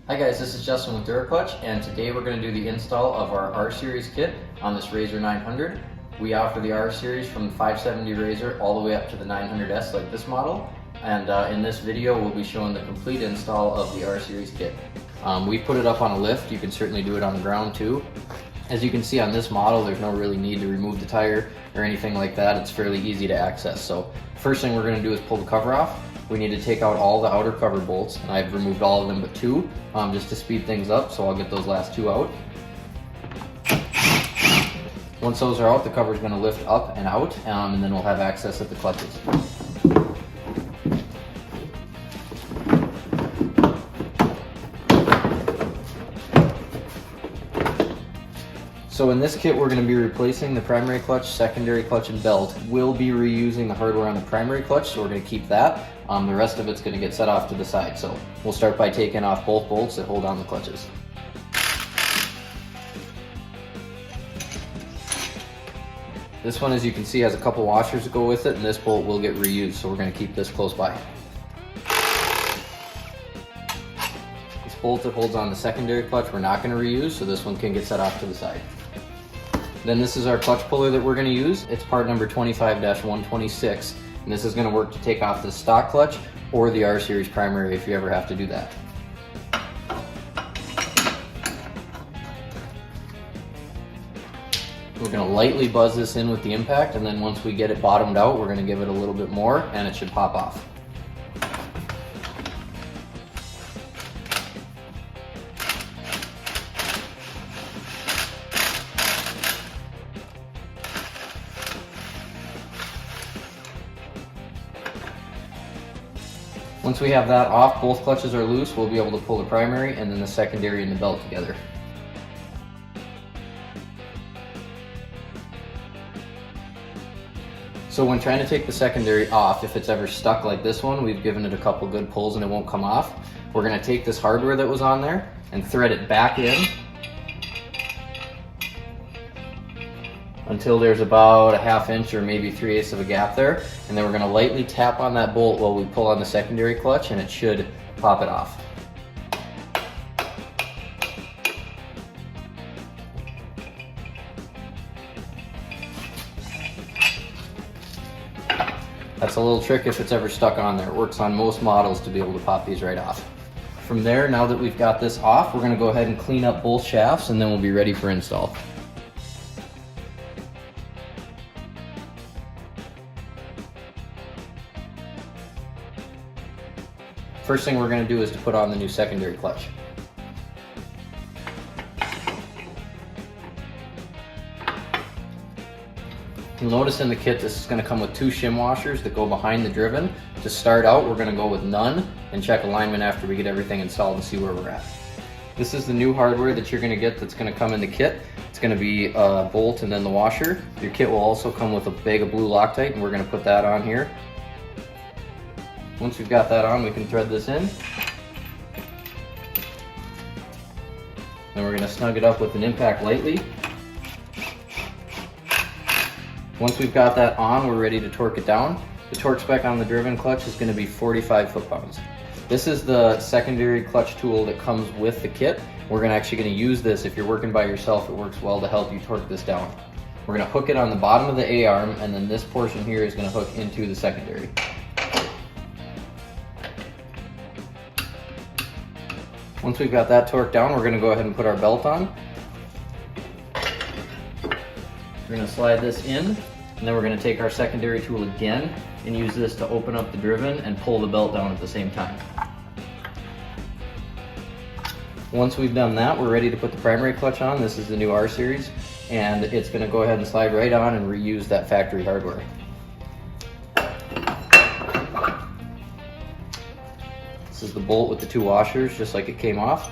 Hi guys, this is Justin with Duraclutch, and today we're going to do the install of our R Series kit on this RZR 900. We offer the R Series from the 570 RZR all the way up to the 900S like this model, and in this video we'll be showing the complete install of the R Series kit. We put it up on a lift. You can certainly do it on the ground too. As you can see on this model, there's no really need to remove the tire or anything like that. It's fairly easy to access. So first thing we're going to do is pull the cover off. We need to take out all the outer cover bolts, and I've removed all of them but two, just to speed things up, so I'll get those last two out. Once those are out, the cover is going to lift up and out, and then we'll have access at the clutches. So in this kit, we're going to be replacing the primary clutch, secondary clutch, and belt. We'll be reusing the hardware on the primary clutch, so we're going to keep that. The rest of it's going to get set off to the side. So we'll start by taking off both bolts that hold on the clutches. This one, as you can see, has a couple washers that go with it, and this bolt will get reused, so we're going to keep this close by. This bolt that holds on the secondary clutch we're not going to reuse, so this one can get set off to the side. Then this is our clutch puller that we're going to use. It's part number 25-126, and this is going to work to take off the stock clutch or the R Series primary if you ever have to do that. We're going to lightly buzz this in with the impact, and then once we get it bottomed out, we're going to give it a little bit more, and it should pop off. Once we have that off, both clutches are loose, we'll be able to pull the primary and then the secondary and the belt together. So when trying to take the secondary off, if it's ever stuck like this one, we've given it a couple good pulls and it won't come off. We're going to take this hardware that was on there and thread it back in until there's about a ½ inch or maybe 3/8 of a gap there, and then we're going to lightly tap on that bolt while we pull on the secondary clutch, and it should pop it off. That's a little trick if it's ever stuck on there. It works on most models to be able to pop these right off. From there, now that we've got this off, we're going to go ahead and clean up both shafts, and then we'll be ready for install. First thing we're going to do is to put on the new secondary clutch. You'll notice in the kit this is going to come with two shim washers that go behind the driven. To start out, we're going to go with none and check alignment after we get everything installed and see where we're at. This is the new hardware that you're going to get that's going to come in the kit. It's going to be a bolt and then the washer. Your kit will also come with a bag of blue Loctite, and we're going to put that on here. Once we've got that on, we can thread this in. Then we're going to snug it up with an impact lightly. Once we've got that on, we're ready to torque it down. The torque spec on the driven clutch is going to be 45 foot-pounds. This is the secondary clutch tool that comes with the kit. We're actually going to use this if you're working by yourself. It works well to help you torque this down. We're going to hook it on the bottom of the A-arm, and then this portion here is going to hook into the secondary. Once we've got that torqued down, we're going to go ahead and put our belt on. We're going to slide this in, and then we're going to take our secondary tool again and use this to open up the driven and pull the belt down at the same time. Once we've done that, we're ready to put the primary clutch on. This is the new R Series, and it's going to go ahead and slide right on and reuse that factory hardware. This is the bolt with the two washers, just like it came off.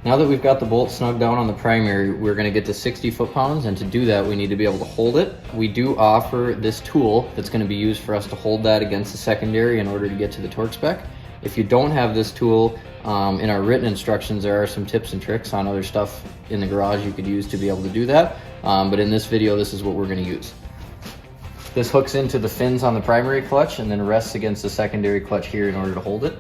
Now that we've got the bolt snug down on the primary, we're going to get to 60 foot-pounds, and to do that we need to be able to hold it. We do offer this tool that's going to be used for us to hold that against the secondary in order to get to the torque spec. If you don't have this tool, in our written instructions there are some tips and tricks on other stuff in the garage you could use to be able to do that. but in this video, this is what we're going to use. This hooks into the fins on the primary clutch and then rests against the secondary clutch here in order to hold it.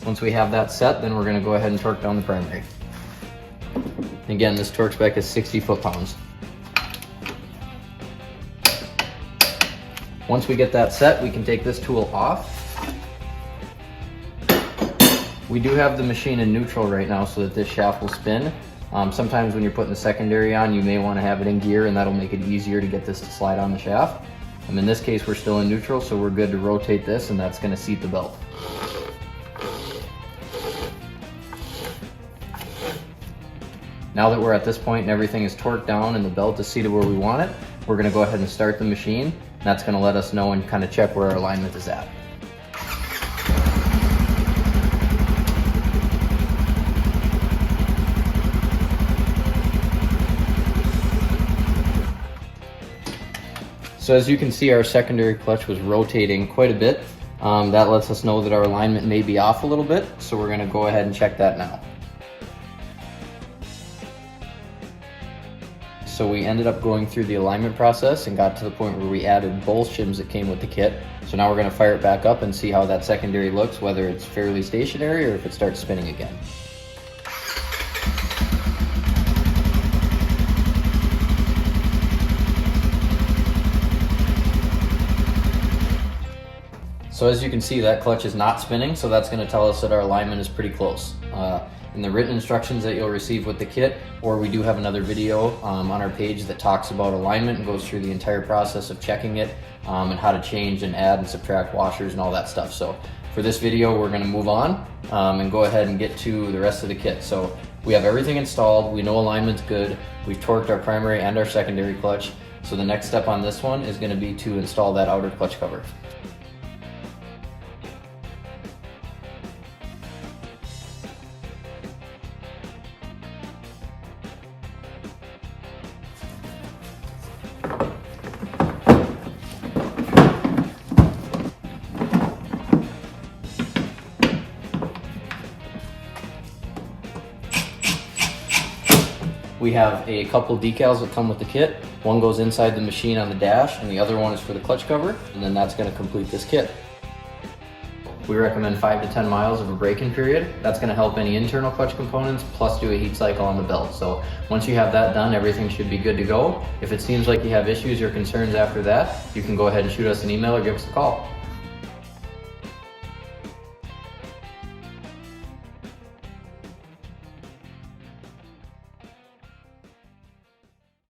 Once we have that set, then we're going to go ahead and torque down the primary. Again, this torque spec is 60 foot-pounds. Once we get that set, we can take this tool off. We do have the machine in neutral right now so that this shaft will spin. Sometimes when you're putting the secondary on, you may want to have it in gear, and that'll make it easier to get this to slide on the shaft. In this case, we're still in neutral, so we're good to rotate this, and that's going to seat the belt. Now that we're at this point and everything is torqued down and the belt is seated where we want it, we're going to go ahead and start the machine. That's going to let us know and kind of check where our alignment is at. So as you can see, our secondary clutch was rotating quite a bit. That lets us know that our alignment may be off a little bit, so we're going to go ahead and check that now. So we ended up going through the alignment process and got to the point where we added both shims that came with the kit. So now we're going to fire it back up and see how that secondary looks, whether it's fairly stationary or if it starts spinning again. So as you can see, that clutch is not spinning, so that's going to tell us that our alignment is pretty close. In the written instructions that you'll receive with the kit, or we do have another video on our page that talks about alignment and goes through the entire process of checking it and how to change and add and subtract washers and all that stuff. So for this video, we're going to move on and go ahead and get to the rest of the kit. So we have everything installed, we know alignment's good, we've torqued our primary and our secondary clutch. So the next step on this one is going to be to install that outer clutch cover. We have a couple decals that come with the kit. One goes inside the machine on the dash, and the other one is for the clutch cover, and then that's going to complete this kit. We recommend 5 to 10 miles of a break-in period. That's going to help any internal clutch components, plus do a heat cycle on the belt. So once you have that done, everything should be good to go. If it seems like you have issues or concerns after that, you can go ahead and shoot us an email or give us a call.